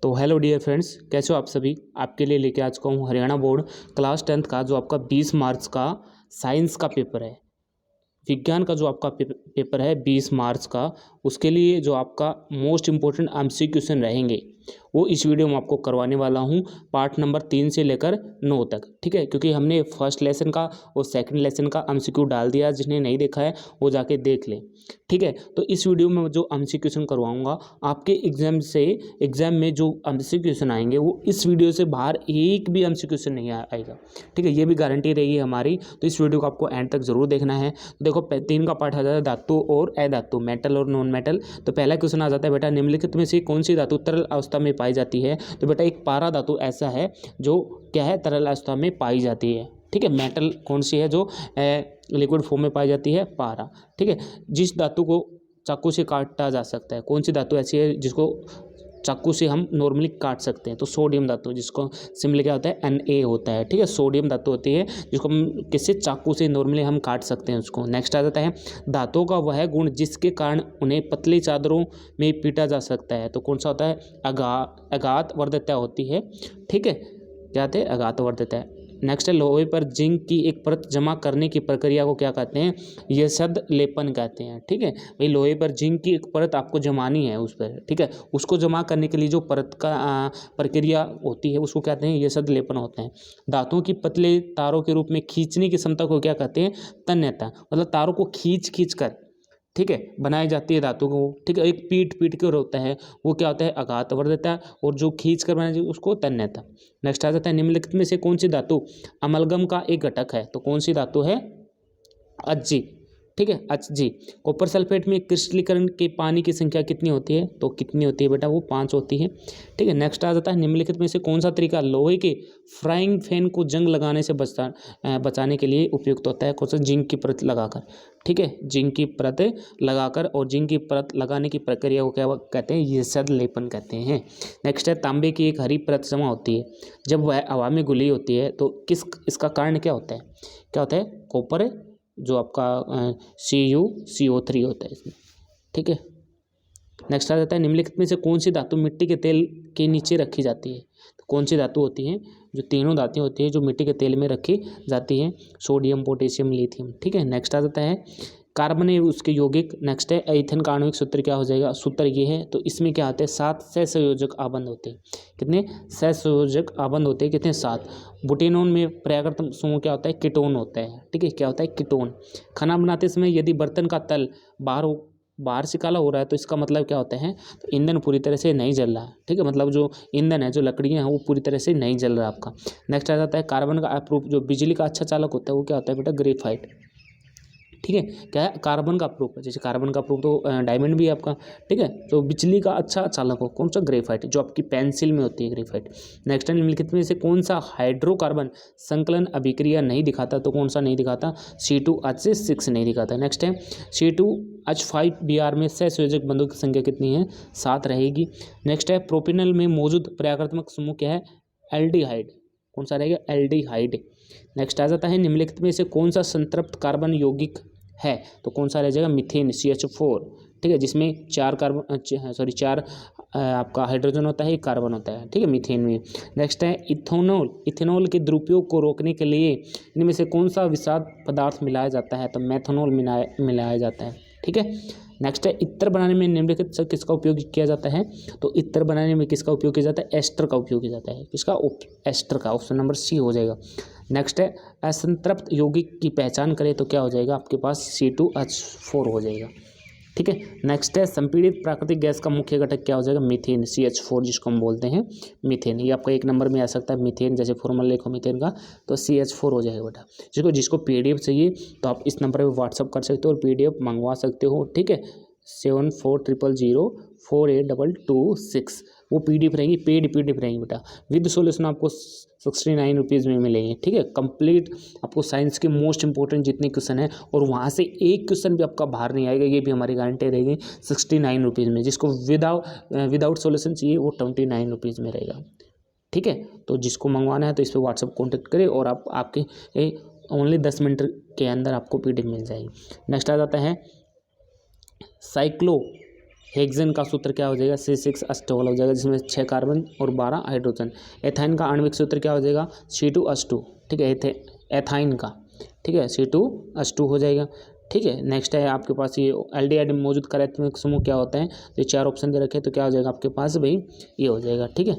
तो hello dear friends, कैसे हो आप सभी। आपके लिए लेके आ चुका हूँ हरियाणा बोर्ड क्लास 10th का जो आपका 20 मार्च का साइंस का पेपर है, विज्ञान का जो आपका पेपर है 20 मार्च का, उसके लिए जो आपका मोस्ट इम्पोर्टेंट एमसीक्यू क्वेश्चन रहेंगे वो इस वीडियो में आपको करवाने वाला हूँ, पार्ट नंबर 3 से लेकर 9 तक। ठीक है, क्योंकि हमने फर्स्ट लेसन का और सेकंड लेसन का एमसीक्यू डाल दिया, जिसने नहीं देखा है वो जाके देख ले। ठीक है, तो इस वीडियो में जो एमसीक्यू क्वेश्चन करवाऊंगा आपके एग्जाम में जो एमसीक्यू क्वेश्चन आएंगे वो इस वीडियो से बाहर एक भी एमसीक्यू क्वेश्चन नहीं आएगा। ठीक है, ये भी गारंटी रहेगी हमारी, तो इस वीडियो को आपको एंड तक जरूर देखना है। तो देखो 3 का पार्ट आ जाता है धातु और अधातु, मेटल और नॉन मेटल। तो पहला क्वेश्चन आ जाता है बेटा, निम्नलिखित में से कौन सी धातु तरल अवस्था में पाई जाती है। तो बेटा एक पारा धातु ऐसा है जो क्या है, तरल अवस्था में पाई जाती है। ठीक है, मेटल कौन सी है जो लिक्विड फॉर्म में पाई जाती है, पारा। ठीक है, जिस धातु को चाकू से काटा जा सकता है, कौन सी धातु ऐसी है जिसको चाकू से हम नॉर्मली काट सकते हैं। तो सोडियम धातु, जिसको सिंपली क्या होता है Na होता है। ठीक है, सोडियम धातु होती है जिसको हम किसी चाकू से नॉर्मली हम काट सकते हैं उसको। नेक्स्ट आ जाता है धातुओं का वह गुण जिसके कारण उन्हें पतली चादरों में पीटा जा सकता है। तो कौन सा होता है, अघात वर्धता होती है। ठीक है, क्या होते हैं, अघात वर्धता है। नेक्स्ट है लोहे पर जिंक की एक परत जमा करने की प्रक्रिया को क्या कहते हैं, यशद लेपन कहते हैं। ठीक है, भाई लोहे पर जिंक की एक परत आपको जमानी है उस पर। ठीक है, उसको जमा करने के लिए जो परत का प्रक्रिया होती है उसको कहते हैं यशद लेपन होते हैं। धातुओं की पतले तारों के रूप में खींचने की क्षमता को क्या कहते हैं, तन्यता। मतलब तारों को खींच कर, ठीक है, बनाई जाती है धातु को। ठीक है, एक पीट कर होता है वो क्या होता है, अघात वर्धता, और जो खींच कर बनाई जाती है उसको तन्यता। नेक्स्ट आ जाता है निम्नलिखित में से कौन सी धातु अमलगम का एक घटक है। तो कौन सी धातु है, अजी। ठीक है, जी। कॉपर सल्फेट में क्रिस्टलीकरण के पानी की संख्या कितनी होती है। तो कितनी होती है बेटा, वो 5 होती है। ठीक है, नेक्स्ट आ जाता है निम्नलिखित में से कौन सा तरीका लोहे के फ्राइंग पैन को जंग लगाने से बचाने के लिए उपयुक्त होता है। कौन सा, जिंक की परत लगाकर। ठीक है, जिंक की परत लगाकर, और जिंक की परत लगाने की प्रक्रिया को क्या कहते हैं, यशद लेपन कहते हैं। नेक्स्ट है तांबे की एक हरी परत जमा होती है जब वह हवा में घुली होती है। तो इसका कारण क्या होता है, क्या होता है, कॉपर जो आपका CuCO3 होता है इसमें। ठीक है, नेक्स्ट आ जाता है निम्नलिखित में से कौन सी धातु मिट्टी के तेल के नीचे रखी जाती है। तो कौन सी धातु होती है, जो तीनों धातुएं होती है जो मिट्टी के तेल में रखी जाती हैं, सोडियम, पोटेशियम, लिथियम। ठीक है, नेक्स्ट आ जाता है कार्बन है उसके यौगिक। नेक्स्ट है ईथन का आणविक सूत्र क्या हो जाएगा, सूत्र ये है। तो इसमें क्या आते हैं, 7 सहसंयोजक आबंध होते हैं। कितने सहसंयोजक आबंध होते हैं, कितने, 7। बुटेनोन में पर्याकृत समूह क्या होता है, कीटोन होता है। ठीक है, क्या होता है, कीटोन। खाना बनाते समय यदि बर्तन का तल बाहर से काला हो रहा है तो इसका मतलब क्या होता है, तो ईंधन पूरी तरह से नहीं जल रहा है। ठीक है, मतलब जो ईंधन है, जो लकड़ियाँ हैं वो पूरी तरह से नहीं जल रहा आपका। नेक्स्ट आ जाता है कार्बन का अप्रूप, जो बिजली का अच्छा चालक होता है वो क्या होता है बेटा, ग्रेफाइट। ठीक है, क्या है, कार्बन का प्रूफ है। जैसे कार्बन का प्रूफ तो डायमंड भी है आपका। ठीक है, तो बिजली का अच्छा चालक हो कौन सा, ग्रेफाइट, जो आपकी पेंसिल में होती है ग्रेफाइट। नेक्स्ट निम्नलिखित में से कौन सा हाइड्रोकार्बन संकलन अभिक्रिया नहीं दिखाता। तो कौन सा नहीं दिखाता, C2H6 नहीं दिखाता। नेक्स्ट है C2H5Br में सहसंयोजक बंधों की संख्या कितनी है, 7 रहेगी। नेक्स्ट है प्रोपेनॉल में मौजूद पर्याकृत्मक समूह क्या है, एल्डिहाइड। कौन सा रहेगा, एल्डिहाइड। नेक्स्ट आ जाता है निम्नलिखित में से कौन सा संतृप्त कार्बन यौगिक है। तो कौन सा रह जाएगा, मीथेन, CH4। ठीक है, जिसमें 4 आपका हाइड्रोजन होता है, 1 कार्बन होता है। ठीक है, मीथेन में। नेक्स्ट है इथेनॉल के दुरुपयोग को रोकने के लिए इनमें से कौन सा विषाक्त पदार्थ मिलाया जाता है। तो मेथनॉल मिलाया जाता है। ठीक है, नेक्स्ट है इत्र बनाने में निम्नलिखित से किसका उपयोग किया जाता है। तो इत्र बनाने में किसका उपयोग किया जाता है, एस्टर का उपयोग किया जाता है। किसका, एस्टर का। ऑप्शन नंबर C हो जाएगा। नेक्स्ट है असंतृप्त यौगिक की पहचान करें तो क्या हो जाएगा आपके पास, C2H4 हो जाएगा। ठीक है, नेक्स्ट है संपीड़ित प्राकृतिक गैस का मुख्य घटक क्या हो जाएगा, मीथेन, CH4, जिसको हम बोलते हैं मीथेन। ये आपका 1 नंबर में आ सकता है, मीथेन। जैसे फॉर्मूला लिखो मीथेन का तो CH4 हो जाएगा बेटा। जिसको PDF चाहिए तो आप इस नंबर पर व्हाट्सअप कर सकते हो और PDF मंगवा सकते हो। ठीक है, 7400048226 वो PDF रहेंगी, पेड PDF रहेंगी बेटा। विद सॉल्यूशन आपको 69 रुपीज़ में मिलेंगे। ठीक है, कंप्लीट आपको साइंस के मोस्ट इंपॉर्टेंट जितने क्वेश्चन हैं, और वहाँ से एक क्वेश्चन भी आपका बाहर नहीं आएगा, ये भी हमारी गारंटी रहेगी 69 रुपीज़ में। जिसको विदाउट सॉल्यूशन चाहिए वो 29 रुपीज़ में रहेगा। ठीक है, तो जिसको मंगवाना है तो इस पर व्हाट्सअप कॉन्टेक्ट करें और आपके ओनली 10 मिनट के अंदर आपको PDF मिल जाएगी। नेक्स्ट आ जाता है हेक्सेन का सूत्र क्या हो जाएगा C6H12 हो जाएगा, जिसमें 6 कार्बन और 12 हाइड्रोजन। एथाइन का आणविक सूत्र क्या हो जाएगा C2H2, ठीक है, एथाइन का, ठीक है, C2H2 हो जाएगा। ठीक है, नेक्स्ट है आपके पास ये एल्डिहाइड में मौजूद कार्यात्मक समूह क्या होता है, तो 4 ऑप्शन दे रखे हैं, तो क्या हो जाएगा आपके पास भाई ये हो जाएगा। ठीक है,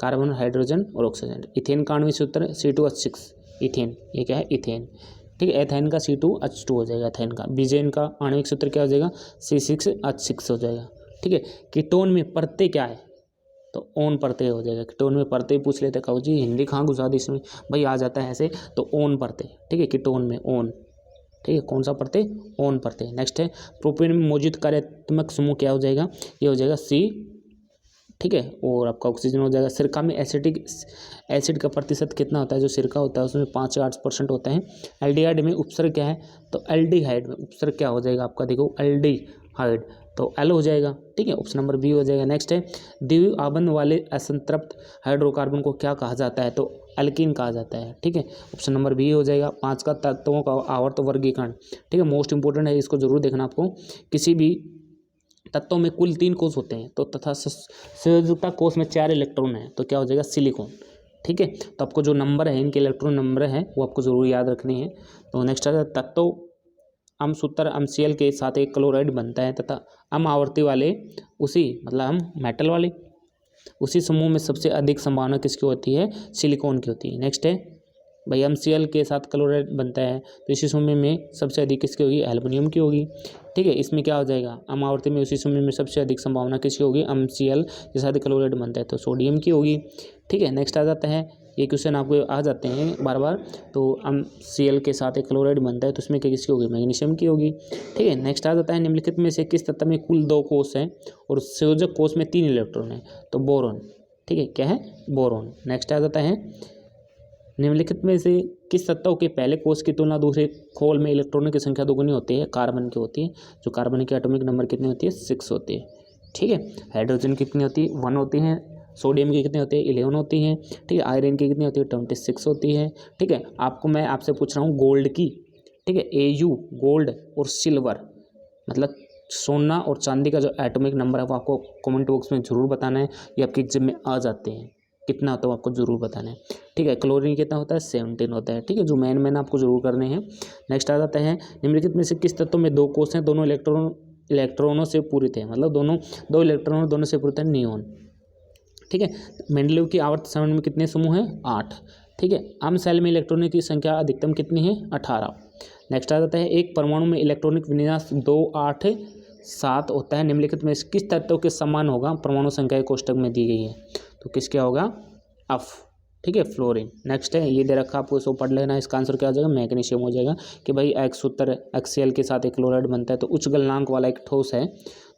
कार्बन, हाइड्रोजन और ऑक्सीजन। इथेन का आणविक सूत्र C2H6, इथेन, ये क्या है इथेन। ठीक है, एथाइन का C2H2 हो जाएगा एथाइन का। बीजेन का आणविक सूत्र क्या हो जाएगा C6H6 हो जाएगा। ठीक है, कीटोन में परतें क्या है, तो ओन परतें हो जाएगा। कीटोन में परतें पूछ लेते कहो जी हिंदी कहाँ घुसा दी इसमें, भाई आ जाता है ऐसे, तो ओन परतें। ठीक है, कीटोन में ओन, ठीक है, कौन सा परतें, ओन परतें। नेक्स्ट है प्रोपेन में मौजूद कार्यात्मक समूह क्या हो जाएगा, ये हो जाएगा C। ठीक है, और आपका ऑक्सीजन हो जाएगा। सिरका में एसिडिक एसिड का प्रतिशत कितना होता है, जो सिरका होता है उसमें 5 से 8% होता है। एल्डिहाइड में उपसर्ग क्या है, तो एल्डिहाइड में उपसर्ग क्या हो जाएगा आपका, देखो एल्डिहाइड, तो एल हो जाएगा। ठीक है, ऑप्शन नंबर बी हो जाएगा। नेक्स्ट है द्वितीय आबंध वाले असंतृप्त हाइड्रोकार्बन को क्या कहा जाता है, तो एल्कीन कहा जाता है। ठीक है, ऑप्शन नंबर बी हो जाएगा। 5 का तत्वों का आवर्त वर्गीकरण, ठीक है, मोस्ट इंपोर्टेंट है, इसको जरूर देखना आपको। किसी भी तत्वों में कुल 3 कोष होते हैं, तो तथा संयोजकता कोष में 4 इलेक्ट्रॉन हैं, तो क्या हो जाएगा सिलिकॉन। ठीक है, तो आपको जो नंबर है, इनके इलेक्ट्रॉन नंबर है वो आपको जरूर याद रखने हैं। तो नेक्स्ट है तत्व सूत्र MCl के साथ एक क्लोराइड बनता है, तथा आवर्ती वाले उसी मतलब मेटल वाले उसी समूह में सबसे अधिक संभावना किसकी होती है, सिलिकॉन की होती है। नेक्स्ट है भाई MCl के साथ क्लोराइड बनता है, तो इसी समूह में सबसे अधिक किसकी होगी, एल्युमिनियम की होगी। ठीक है, इसमें क्या हो जाएगा, आवर्ती में उसी समूह में सबसे अधिक संभावना किसकी होगी, MCl के साथ क्लोराइड बनता है, तो सोडियम की होगी। ठीक है, नेक्स्ट आ जाता है, ये क्वेश्चन आपको आ जाते हैं बार बार, तो MCl के साथ एक क्लोराइड बनता है, तो इसमें क्या किसकी होगी, मैग्नीशियम की होगी। ठीक है, नेक्स्ट आ जाता है निम्नलिखित में से किस तत्व में कुल 2 कोष हैं और संयोजक कोष में 3 इलेक्ट्रॉन हैं, तो बोरॉन। ठीक है, क्या है, बोरॉन। नेक्स्ट आ जाता है निम्नलिखित में से किस तत्व के पहले कोष की तुलना दूसरे खोल में इलेक्ट्रॉनों की संख्या दोगुनी होती है, कार्बन की होती है, जो कार्बन की एटॉमिक नंबर कितनी होती है, 6 होती है। ठीक है, हाइड्रोजन की कितनी होती है, 1 होती है। सोडियम की कितनी होती है, 11 होती है। ठीक है, आयरन की कितनी होती है, 26 होती है। ठीक है, मैं आपसे पूछ रहा हूँ गोल्ड की। ठीक है, AU गोल्ड और सिल्वर मतलब सोना और चांदी का जो एटॉमिक नंबर है वो आपको कमेंट बॉक्स में जरूर बताना है, ये आपके एग्जाम में आ जाते हैं, कितना होता है आपको जरूर बताना है। ठीक है, क्लोरीन कितना होता है, 17 होता है। ठीक है, जो मैन आपको जरूर करने हैं। नेक्स्ट आ जाता है निम्नलिखित में से किस तत्व में 2 कोष हैं, दोनों इलेक्ट्रॉनों से पूरित है, मतलब दो इलेक्ट्रॉनों दोनों से पूरित है, नियोन। ठीक है, मेंडलीव की आवर्त सारणी में कितने समूह हैं, 8। ठीक है, आम सेल में इलेक्ट्रॉनों की संख्या अधिकतम कितनी है, 18। नेक्स्ट आ जाता है एक परमाणु में इलेक्ट्रॉनिक विन्यास 2, 8, 7 होता है, निम्नलिखित में किस तत्व के समान होगा, परमाणु संख्या कोष्टक में दी गई है, तो किसका होगा, F। ठीक है, फ्लोरीन। नेक्स्ट है ये दे रखा आपको, इसको पढ़ लेना, इसका आंसर क्या हो जाएगा, मैग्नीशियम हो जाएगा। कि भाई एक सूत्र HCl के साथ एक क्लोराइड बनता है, तो उच्च गलनांक वाला एक ठोस है,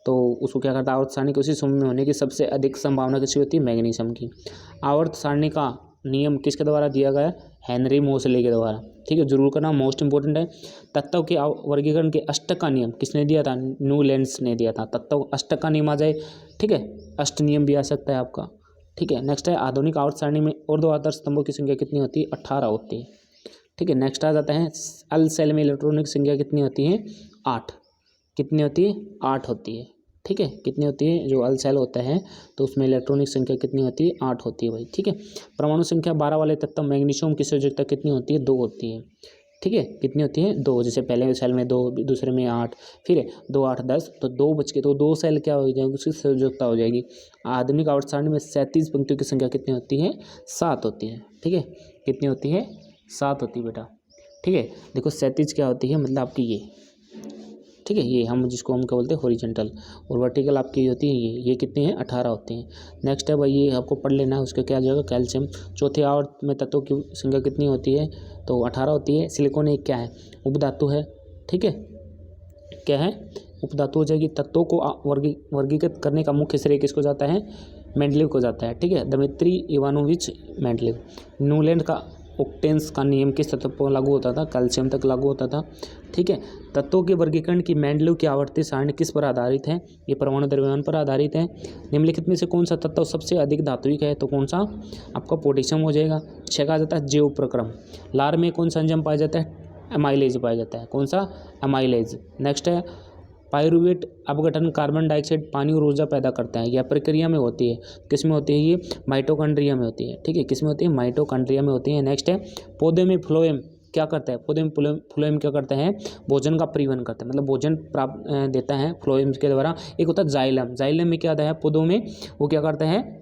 तो उसको क्या करता है, आवर्त सारणी के उसी समूह में होने की सबसे अधिक संभावना किसकी होती है, मैग्नीशियम की। आवर्त सारणी का नियम किसके द्वारा दिया गया है, हेनरी मोसले के द्वारा। ठीक है, जरूर करना, मोस्ट इंपोर्टेंट है। तत्व के वर्गीकरण के अष्टक का नियम किसने दिया था, न्यूलैंड्स ने दिया था। तत्व अष्टक का नियम आ जाए, ठीक है, अष्ट नियम भी आ सकता है आपका। ठीक है, नेक्स्ट है आधुनिक आवर्त सारणी में ऊर्ध्वाधर स्तंभों की संख्या कितनी होती है, 18 होती है। ठीक है, नेक्स्ट आ जाता है अल सेल में इलेक्ट्रॉनिक संख्या कितनी होती है, 8। कितनी होती है, 8 होती है। ठीक है, कितनी होती है, जो अल सेल होता है तो उसमें इलेक्ट्रॉनिक संख्या कितनी होती है, 8 होती है भाई। ठीक है, परमाणु संख्या 12 वाले तत्व मैग्नीशियम की संयोजकता कितनी होती है, 2 होती है। ठीक है, कितनी होती है, 2। जैसे पहले सेल में 2, दूसरे में 8, फिर 2, 8, 10, तो 2 बच के, तो 2 सेल क्या हो जाएगी, उसकी संयोजकता हो जाएगी। आधुनिक आवर्त सारणी में 37 पंक्तियों की संख्या कितनी होती है, 7 होती है। ठीक है, कितनी होती है, 7 होती है बेटा। ठीक है, देखो 37 क्या होती है, मतलब आपकी ये, ठीक है, ये जिसको हम क्या बोलते हैं हॉरिजॉन्टल, और वर्टिकल आपकी होती है ये कितनी है, 18 होती हैं। नेक्स्ट है भाई ये आपको पढ़ लेना है, उसका क्या जाएगा, कैल्शियम। चौथे आवर्त में तत्वों की संख्या कितनी होती है, तो 18 होती है। सिलिकॉन एक क्या है, उपधातु है। ठीक है, क्या है, उपधातु हो जाएगी। तत्वों को वर्गीकृत करने का मुख्य श्रेय किसको जाता है, मेंडलीव को जाता है। ठीक है, दमित्री इवानोविच मेंडलीव। न्यूलैंड का ऑक्टेन्स का नियम किस तत्व पर लागू होता था, कैल्शियम तक लागू होता था। ठीक है, तत्वों के वर्गीकरण की मेंडलीव की आवर्ती सारणी किस पर आधारित है, ये परमाणु द्रव्यमान पर आधारित है। निम्नलिखित में से कौन सा तत्व सबसे अधिक धात्विक है, तो कौन सा, आपका पोटेशियम हो जाएगा। 6 का जाता है जैव प्रक्रम। लार में कौन सा एंजाइम पाया जाता है, एमाइलेज पाया जाता है। कौन सा, एमाइलेज। नेक्स्ट है पायरूवेट अपघटन कार्बन डाइऑक्साइड, पानी और ऊर्जा पैदा करता है। यह प्रक्रिया में होती है, किस में होती है? ये माइटोकॉन्ड्रिया में होती है। ठीक है, किस में होती है? माइटोकॉन्ड्रिया में होती है। नेक्स्ट है पौधे में फ्लोएम क्या करता है? पौधे में फ्लोएम क्या करता है? भोजन का परिवहन करता है, मतलब भोजन प्राप्त देता है फ्लोएम के द्वारा। एक होता है जाइलम, जाइलम में क्या होता है? पौधों में वो क्या करता है?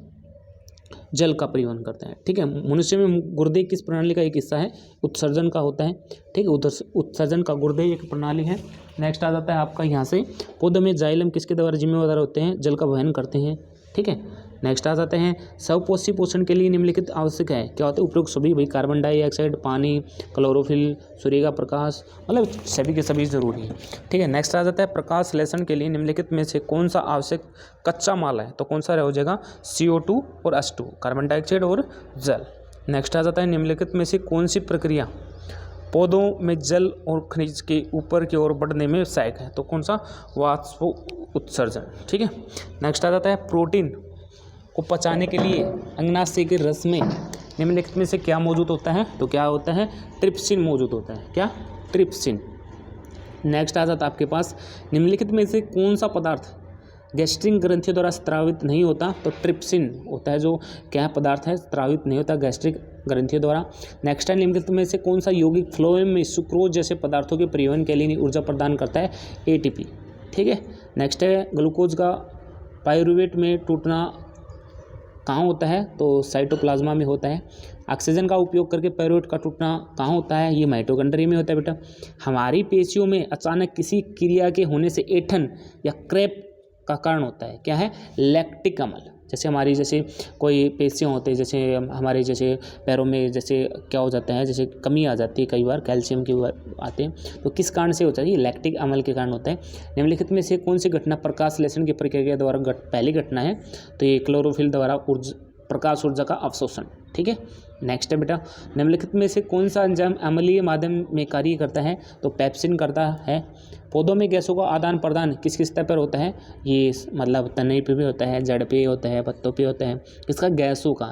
जल का परिवहन करता है। ठीक है, मनुष्य में गुर्दे किस प्रणाली का एक हिस्सा है? उत्सर्जन का होता है। ठीक है, उत्सर्जन का गुर्दे एक प्रणाली है। नेक्स्ट आ जाता है आपका यहाँ से, पौधों में जाइलम किसके द्वारा जिम्मेदार होते हैं? जल का वहन करते हैं। ठीक है, नेक्स्ट आ जाते हैं स्वपोषी पोषण के लिए निम्नलिखित आवश्यक है। क्या होता है? उपरोक्त सभी भाई, कार्बन डाइऑक्साइड, पानी, क्लोरोफिल, सूर्य का प्रकाश, मतलब सभी के सभी जरूरी है। ठीक है, नेक्स्ट आ जाता है प्रकाश संश्लेषण के लिए निम्नलिखित में से कौन सा आवश्यक कच्चा माल है? तो कौन सा हो जाएगा? CO2 और H2, कार्बन डाइऑक्साइड और जल। नेक्स्ट आ जाता है निम्नलिखित में से कौन सी प्रक्रिया पौधों में जल और खनिज के ऊपर की ओर बढ़ने में सहायक है? तो कौन सा? वाष्प उत्सर्जन। ठीक है, नेक्स्ट आ जाता है प्रोटीन को पचाने के लिए अग्नाशय के रस में निम्नलिखित में से क्या मौजूद होता है? तो क्या होता है? ट्रिप्सिन मौजूद होता है। क्या? ट्रिप्सिन। नेक्स्ट आ जाता है आपके पास निम्नलिखित में से कौन सा पदार्थ गैस्ट्रिक ग्रंथियों द्वारा स्त्रावित नहीं होता? तो ट्रिप्सिन होता है, जो क्या पदार्थ है? स्त्रावित नहीं होता गैस्ट्रिक ग्रंथियों द्वारा। नेक्स्ट है निम्नलिखित में से कौन सा यौगिक फ्लोएम में सुक्रोज जैसे पदार्थों के परिवहन के लिए ऊर्जा प्रदान करता है? ATP। ठीक है, नेक्स्ट है ग्लूकोज का पायरूवेट में टूटना कहाँ होता है? तो साइटोप्लाज्मा में होता है। ऑक्सीजन का उपयोग करके पायरूवेट का टूटना कहाँ होता है? ये माइटोकॉन्ड्रिया में होता है बेटा। हमारी पेशियों में अचानक किसी क्रिया के होने से ऐंठन या क्रैम्प का कारण होता है। क्या है? लैक्टिक अम्ल। जैसे कोई पेशियाँ होते हैं, जैसे हमारे जैसे पैरों में जैसे क्या हो जाता है, जैसे कमी आ जाती है, कई बार कैल्शियम की आते हैं, तो किस कारण से होता है? ये लैक्टिक अम्ल के कारण होता है। निम्नलिखित में से कौन सी घटना प्रकाश संश्लेषण की प्रक्रिया द्वारा पहली घटना है? तो ये क्लोरोफिल द्वारा प्रकाश ऊर्जा का अवशोषण। ठीक है, नेक्स्ट है बेटा निम्नलिखित में से कौन सा एंजाइम अम्लीय माध्यम में कार्य करता है? तो पेप्सिन करता है। पौधों में गैसों का आदान प्रदान किस किस स्तर पर होता है? ये मतलब तने पे भी होता है, जड़ पे होता है, पत्तों पे होता है, इसका गैसों का।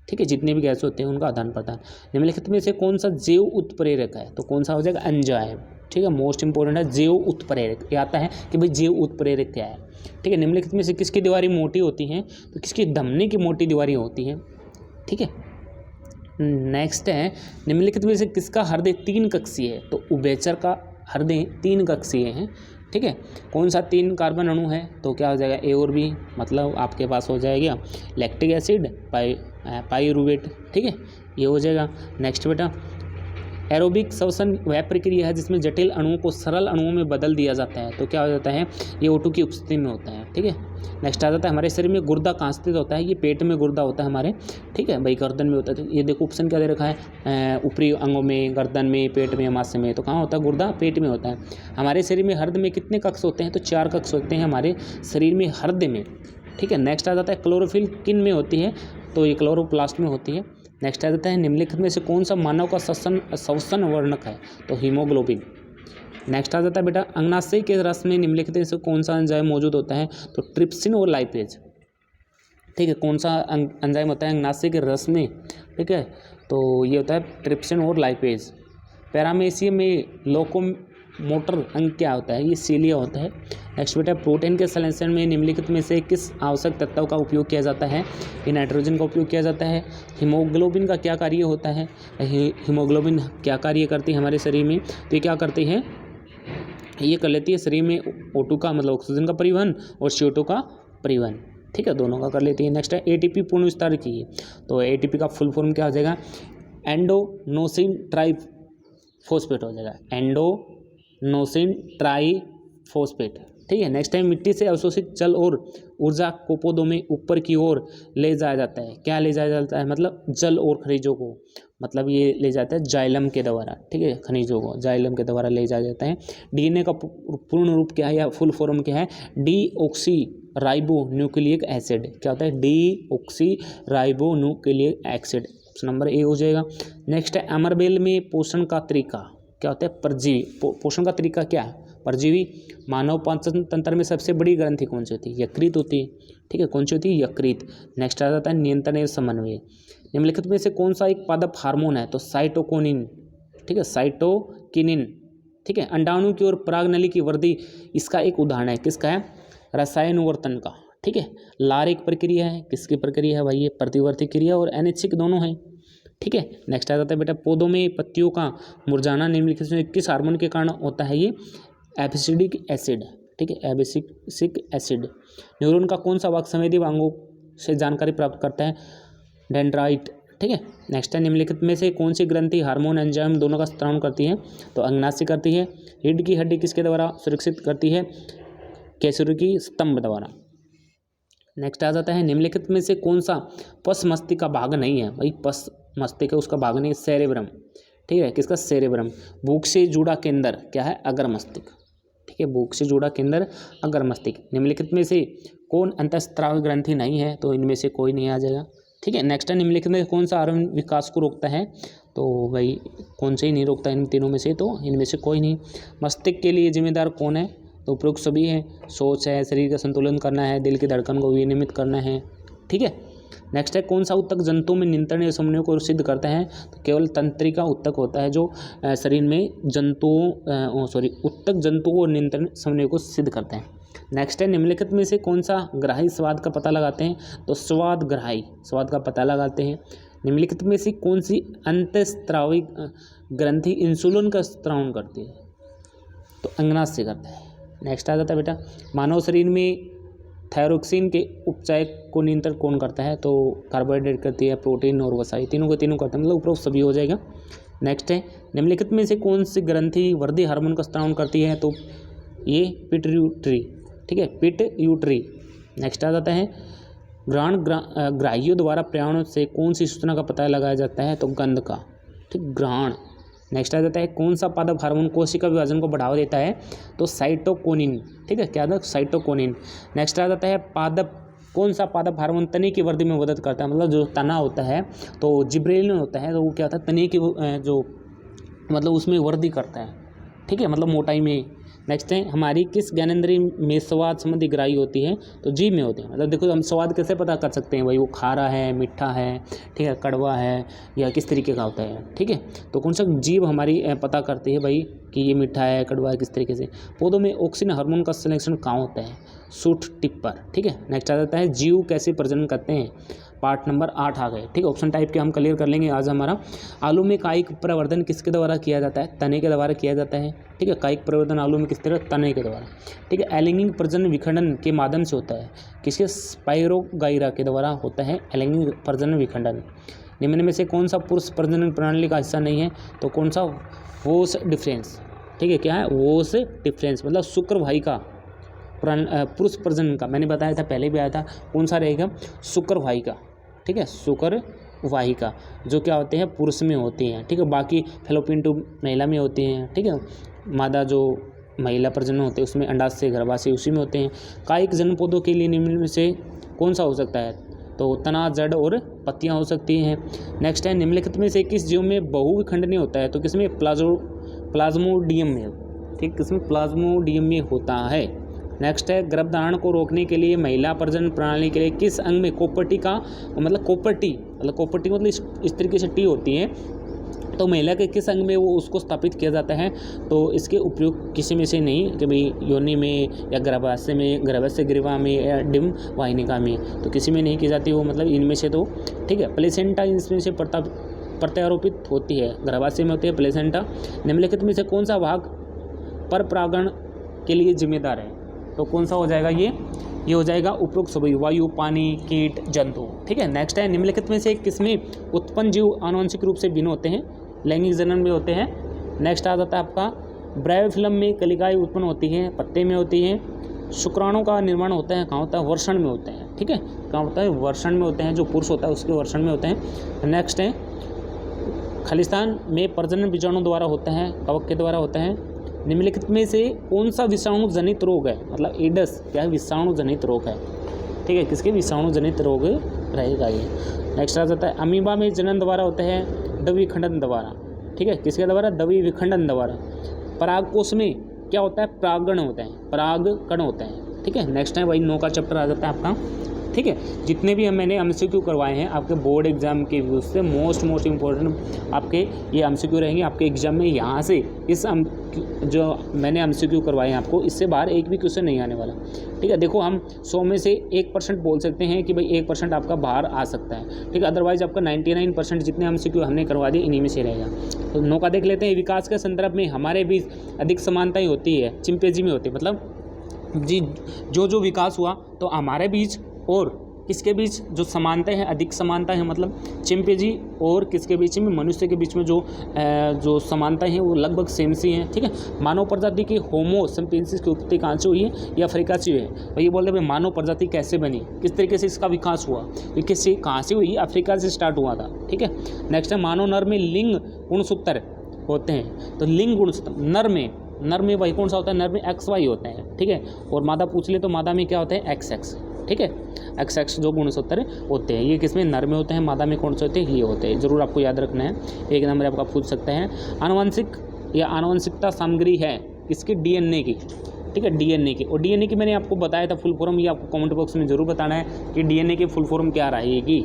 ठीक है, जितने भी गैस होते हैं उनका आदान प्रदान। निम्नलिखित में से कौन सा जैव उत्प्रेरक है? तो कौन सा हो जाएगा? एंजाइम। ठीक है, मोस्ट इंपॉर्टेंट है जैव उत्प्रेरक। ये आता है कि भाई जैव उत्प्रेरक क्या है। ठीक है, निम्नलिखित में से किसकी दीवारें मोटी होती हैं? तो किसकी? धमनी की मोटी दीवारें होती हैं। ठीक है, नेक्स्ट है निम्नलिखित में से किसका हृदय 3 कक्षीय है? तो उभयचर का हृदय 3 कक्षीय है। ठीक है, कौन सा 3 कार्बन अणु है? तो क्या हो जाएगा? A और B, मतलब आपके पास हो जाएगा लैक्टिक एसिड, पायरूवेट। ठीक है, ये हो जाएगा। नेक्स्ट बेटा एरोबिक श्वसन वह प्रक्रिया है जिसमें जटिल अणुओं को सरल अणुओं में बदल दिया जाता है। तो क्या हो जाता है? ये O2 की उपस्थिति में होता है। ठीक है, नेक्स्ट आ जाता है हमारे शरीर में गुर्दा कहाँ स्थित होता है? ये पेट में गुर्दा होता है हमारे। ठीक है भाई, गर्दन में होता है। तो ये देखो ऑप्शन क्या दे रखा है? ऊपरी अंगों में, गर्दन में, पेट में, मांस में। तो कहाँ होता है गुर्दा? पेट में होता है। हमारे शरीर में हृदय में कितने कक्ष होते हैं? तो 4 कक्ष होते हैं हमारे शरीर में हृदय में। ठीक है, नेक्स्ट आ जाता है क्लोरोफिल किन में होती है? तो ये क्लोरोप्लास्ट में होती है। नेक्स्ट आ जाता है निम्नलिखित में से कौन सा मानव का श्वसन वर्णक है? तो हीमोग्लोबिन। नेक्स्ट आ जाता है बेटा अग्नाशय के रस में निम्नलिखित में से कौन सा एंजाइम मौजूद होता है? तो ट्रिप्सिन और लाइपेज। ठीक है, कौन सा एंजाइम होता है अग्नाशय के रस में? ठीक है, तो ये होता है ट्रिप्सिन और लाइपेज। पैरामेशियम में लोकोमोटर अंग क्या होता है? ये सीलिया होता है। नेक्स्ट बेटा प्रोटीन के संश्लेषण में निम्नलिखित में से किस आवश्यक तत्व का उपयोग किया जाता है? ये नाइट्रोजन का उपयोग किया जाता है। हीमोग्लोबिन का क्या कार्य होता है? हीमोग्लोबिन क्या कार्य करती है हमारे शरीर में? तो ये क्या करती है? ये कर लेती है शरीर में O2 का, मतलब ऑक्सीजन का परिवहन, और CO2 का परिवहन। ठीक है, दोनों का कर लेती है। नेक्स्ट है ATP पूर्ण विस्तार की। तो ATP का फुल फॉर्म क्या हो जाएगा? एंडोनोसिन ट्राइफॉस्फेट हो जाएगा, एंडोनोसिन ट्राइफॉस्फेट। ठीक है, नेक्स्ट टाइम मिट्टी से अवशोषित जल और ऊर्जा को पौधों में ऊपर की ओर ले जाया जाता है। क्या ले जाया जाता है? मतलब जल और खनिजों को, मतलब ये ले जाता है जाइलम के द्वारा। ठीक है, खनिजों को जाइलम के द्वारा ले जाया जाता है। DNA का पूर्ण रूप क्या है या फुल फॉर्म क्या है? Deoxy ribo nucleic acid. क्या होता है? Deoxy ribo nucleic acid. Option number A हो जाएगा। नेक्स्ट है अमरबेल में पोषण का तरीका क्या होता है? परजीवी। पोषण का तरीका क्या है? परजीवी। मानव पाचन तंत्र में सबसे बड़ी ग्रंथि कौन सी होती है? यकृत होती है। ठीक है, कौन सी होती है? यकृत। नेक्स्ट आ जाता है नियंत्रण एवं समन्वय। निम्नलिखित में से कौन सा एक पादप हार्मोन है? तो साइटोकिनिन। ठीक है, साइटोकिनिन। ठीक है। अंडाणु की ओर परागनली की वृद्धि इसका एक उदाहरण है। किसका है? रसायनवर्तन का, ठीक है। लार एक प्रक्रिया है, किसकी प्रक्रिया है भाई? ये प्रतिवर्ती क्रिया और अनैच्छिक दोनों हैं, ठीक है। नेक्स्ट आ जाता है बेटा, पौधों में पत्तियों का मुरझाना निम्नलिखित में किस हार्मोन के कारण होता है? ये एब्सिडिक एसिड, ठीक है, एब्सिसिक एसिड। न्यूरॉन का कौन सा भाग संवेदी अंगों से जानकारी प्राप्त करता है? डेंड्राइट, ठीक है। नेक्स्ट है, निम्नलिखित में से कौन सी ग्रंथि हार्मोन एंजाइम दोनों का स्त्राव करती है? तो अंगनासी करती है। रीढ़ की हड्डी किसके द्वारा सुरक्षित करती है? कैसुरी स्तंभ द्वारा। नेक्स्ट आ जाता है, निम्नलिखित में से कौन सा पश मस्तिष्क का भाग नहीं है? भाई पश मस्तिष्क है, उसका भाग नहीं, सेरेब्रम, ठीक है। किसका? सेरेब्रम। भूख से जुड़ा केंद्र क्या है? अग्र मस्तिष्क, ठीक है। भूख से जुड़ा केंद्र अग्र मस्तिष्क। निम्नलिखित में से कौन अंतःस्रावी ग्रंथि नहीं है? तो इनमें से कोई नहीं आ जाएगा, ठीक है। नेक्स्ट है, निम्नलिखित में कौन सा हार्मोन विकास को रोकता है? तो भाई कौन से ही नहीं रोकता इन तीनों में से? तो इनमें से कोई नहीं। मस्तिष्क के लिए जिम्मेदार कौन है? तो उपरोक्त सभी है। सोच है, शरीर का संतुलन करना है, दिल की धड़कन को विनियमित करना है, ठीक है। नेक्स्ट है, कौन सा उत्तक जंतु में नियंत्रण समन्वय को सिद्ध करता है? तो केवल तंत्रिका उत्तक होता है जो शरीर में उत्तक जंतुओं और नियंत्रण समन्वय को सिद्ध करते हैं। नेक्स्ट है, निम्नलिखित में से कौन सा ग्राही स्वाद का पता लगाते हैं? तो स्वाद ग्राही स्वाद का पता लगाते हैं। निम्नलिखित में से कौन सी अंतःस्रावी ग्रंथि इंसुलिन का स्त्राव करती है? तो अंगनाश से करता है। नेक्स्ट आ जाता है बेटा, मानव शरीर में थायरोक्सिन के उपचय को नियंत्रण कौन करता है? तो कार्बोहाइड्रेट करती है, प्रोटीन और वसाई, तीनों को तीनों करते हैं, मतलब उपरोक्त सभी हो जाएगा। नेक्स्ट है, निम्नलिखित में से कौन सी ग्रंथि वृद्धि हार्मोन का स्त्राव करती है? तो ये पिट्यूटरी, ठीक है, पिट्यूटरी। नेक्स्ट आ जाता है, ग्राहियों द्वारा पर्यावरण से कौन सी सूचना का पता लगाया जाता है? तो गंध का, ठीक, ग्रहण। नेक्स्ट आ जाता है, कौन सा पादप हार्मोन कोशिका विभाजन को बढ़ावा देता है? तो साइटोकिनिन, ठीक है, क्या था? साइटोकिनिन। नेक्स्ट आ जाता है, कौन सा पादप हार्मोन तने की वृद्धि में मदद करता है? मतलब जो तना होता है तो जिब्रेलिन होता है, तो वो क्या होता है? तने की जो मतलब उसमें वृद्धि करता है, ठीक है, मतलब मोटाई में। नेक्स्ट है, हमारी किस ज्ञानेंद्रिय में स्वाद संबंधी ग्राही होती है? तो जीभ में होती है। मतलब देखो, हम स्वाद कैसे पता कर सकते हैं भाई? वो खारा है, मीठा है, ठीक है, कड़वा है, या किस तरीके का होता है, ठीक है। तो कौन सा जीभ हमारी पता करती है भाई कि ये मीठा है, कड़वा है, किस तरीके से। पौधों में ऑक्सीजन हार्मोन का सिलेक्शन कहाँ होता है? सूट टिप पर, ठीक है। नेक्स्ट आ जाता है, जीव कैसे प्रजनन करते हैं? पार्ट नंबर 8 आ गए, ठीक है। ऑप्शन टाइप के हम क्लियर कर लेंगे आज हमारा। आलू में कायिक प्रवर्धन किसके द्वारा किया जाता है? तने के द्वारा किया जाता है, ठीक है। कायिक प्रवर्धन आलू में किस तरह? तने के द्वारा, ठीक है। अलैंगिक प्रजनन विखंडन के माध्यम से होता है, किसके? स्पाइरोगाइरा के द्वारा होता है अलैंगिक प्रजनन विखंडन। निम्न में से कौन सा पुरुष प्रजनन प्रणाली का हिस्सा नहीं है? तो कौन सा? वोस डिफरेंस, ठीक है, क्या है? वोस डिफरेंस, मतलब शुक्र भाई का पुरुष प्रजनन का, मैंने बताया था, पहले भी आया था, कौन सा रहेगा? शुक्र भाई का, ठीक है, शुक्र वाहिका, जो क्या होते हैं? पुरुष में होती हैं, ठीक है। बाकी फेलोपियन ट्यूब महिला में होती हैं, ठीक है। मादा जो महिला प्रजनन होते हैं उसमें अंडाशय, गर्भाशय उसी में होते हैं। कायिक जन्म पौधों के लिए निम्न में से कौन सा हो सकता है? तो तना, जड़ और पत्तियां हो सकती हैं। नेक्स्ट है, निम्नलिखित में से किस जीव में बहुविखंडनीय होता है? तो किसमें? प्लाज्मोडियम में, ठीक, किसमें? प्लाज्मोडियम में होता है। नेक्स्ट है, गर्भधारण को रोकने के लिए महिला प्रजनन प्रणाली के लिए किस अंग में कोपर्टी का, मतलब कोपर्टी मतलब इस तरीके से टी होती है, तो महिला के किस अंग में वो उसको स्थापित किया जाता है? तो इसके उपयोग किसी में से नहीं, कि भाई योनि में या गर्भाशय में, गर्भाशय ग्रीवा में या डिम वाहिनिका में, तो किसी में नहीं की जाती वो, मतलब इनमें से तो, ठीक है। प्लेसेंटा इसमें से प्रत्यारोपित होती है, गर्भाशय में होती है प्लेसेंटा। निम्नलिखित में से कौन सा भाग पर परागण के लिए जिम्मेदार है? तो कौन सा हो जाएगा? ये हो जाएगा उपरोक्त सभी, वायु, पानी, कीट, जंतु, ठीक है। नेक्स्ट है, निम्नलिखित में से किसमें उत्पन्न जीव आनुवंशिक रूप से भिन्न होते हैं? लैंगिक जनन में होते हैं। नेक्स्ट आ जाता है आपका, ब्रायोफिल्म में कलिकाएं उत्पन्न होती हैं, पत्ते में होती हैं। शुक्राणु का निर्माण होता है कहाँ होता है? वर्षण में होते हैं, ठीक है। कहाँ होता है? वर्षण में होते हैं, जो पुरुष होता है उसके वर्षण में होते हैं। नेक्स्ट है, खालिस्तान में प्रजनन बीजाणु द्वारा होता है, कवक के द्वारा होता है। निम्नलिखित में से कौन सा विषाणु जनित रोग है? मतलब एडस क्या है? विषाणु जनित रोग है, ठीक है। किसके? विषाणु जनित रोग रहेगा ये। नेक्स्ट आ जाता है, अमीबा में जनन द्वारा होता है द्विविखंडन द्वारा, ठीक है। किसके द्वारा? द्विविखंडन द्वारा। परागकोश में क्या होता है? परागण होता है, परागकण होता है, ठीक है। नेक्स्ट है भाई 9 का चैप्टर आ जाता है आपका ठीक है। जितने भी मैंने MCQ करवाए हैं आपके बोर्ड एग्जाम के व्यू से मोस्ट इम्पोर्टेंट आपके ये MCQ रहेंगे आपके एग्जाम में। यहाँ से इस जो मैंने MCQ करवाए हैं आपको, इससे बाहर एक भी क्वेश्चन नहीं आने वाला, ठीक है। देखो हम 100 में से 1% बोल सकते हैं कि भाई 1% आपका बाहर आ सकता है, ठीक है। अदरवाइज आपका 99% जितने MCQ हमने करवा दिए इन्हीं में से रहेगा। तो नौका देख लेते हैं। विकास के संदर्भ में हमारे बीच अधिक समानताएं होती है, चिंपैंजी में होती है, मतलब जी जो विकास हुआ तो हमारे बीच और किसके बीच जो समानता है, अधिक समानता है, मतलब चिंपैंजी और किसके बीच में, मनुष्य के बीच में जो समानता है वो लगभग सेम सी हैं, ठीक है। मानव प्रजाति की होमो सैपियंस की उत्पत्ति कहाँ से हुई है, ये अफ्रीका से हुई है। तो ये बोलते हैं मानव प्रजाति कैसे बनी, किस तरीके से इसका विकास हुआ, ये किससे कहाँ से हुई, अफ्रीका से स्टार्ट हुआ था, ठीक है। नेक्स्ट है मानव नर में लिंग गुणसूत्र होते हैं। तो लिंग गुणसूत्र नर में वही कौन सा होता है, नर में XY होते हैं, ठीक है। और मादा पूछ ले तो मादा में क्या होता है, XX, ठीक है। XX जो गुणसूत्र होते हैं ये किसमें, नर में होते हैं, मादा में कौन से होते हैं, ये होते हैं। जरूर आपको याद रखना है, एक नंबर आपका पूछ सकते हैं। आनुवंशिक या आनुवंशिकता सामग्री है किसकी, DNA की, ठीक है, DNA की। और DNA की मैंने आपको बताया था फुल फॉर्म, ये आपको कमेंट बॉक्स में जरूर बताना है कि DNA की फुल फॉर्म क्या रहेगी।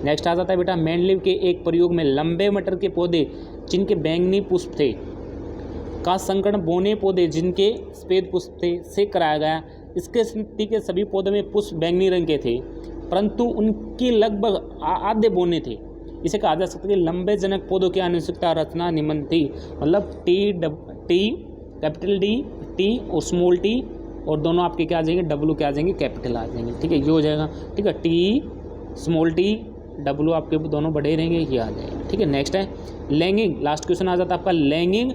नेक्स्ट आ जाता है बेटा मेंडलीव के एक प्रयोग में लंबे मटर के पौधे जिनके बैंगनी पुष्प थे का संकरण बौने पौधे जिनके सफेद पुष्प थे से कराया गया। इसके स्थिति के सभी पौधों में पुष्प बैंगनी रंग के थे, परंतु उनकी लगभग आधे बौने थे। इसे कहा जा सकता है कि लंबे जनक पौधों की आनुवंशिकता रचना निम्न थी, मतलब टी कैपिटल D, टी और स्मॉल टी, और दोनों आपके क्या आ जाएंगे, W क्या आ जाएंगे, कैपिटल आ जाएंगे, ठीक है। ये हो जाएगा, ठीक है। टी स्मॉल टी W आपके दोनों बड़े रहेंगे, ये आ जाएगा, ठीक है। नेक्स्ट है लैंगिंग, लास्ट क्वेश्चन आ जाता है आपका लैंगिक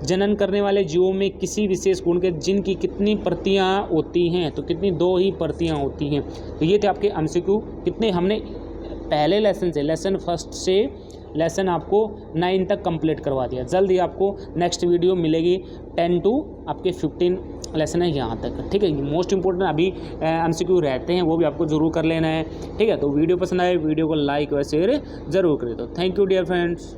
जनन करने वाले जीवों में किसी विशेष गुण के जिनकी कितनी प्रतियां होती हैं, तो कितनी, 2 ही प्रतियां होती हैं। तो ये थे आपके MCQ कितने हमने पहले लेसन से, लेसन 1 से लेसन आपको 9 तक कंप्लीट करवा दिया। जल्द ही आपको नेक्स्ट वीडियो मिलेगी 10 to आपके 15 लेसन है यहाँ तक, ठीक है। मोस्ट इंपॉर्टेंट अभी MCQ रहते हैं वो भी आपको जरूर कर लेना है, ठीक है। तो वीडियो पसंद आए वीडियो को लाइक व शेयर जरूर करें। तो थैंक यू डियर फ्रेंड्स।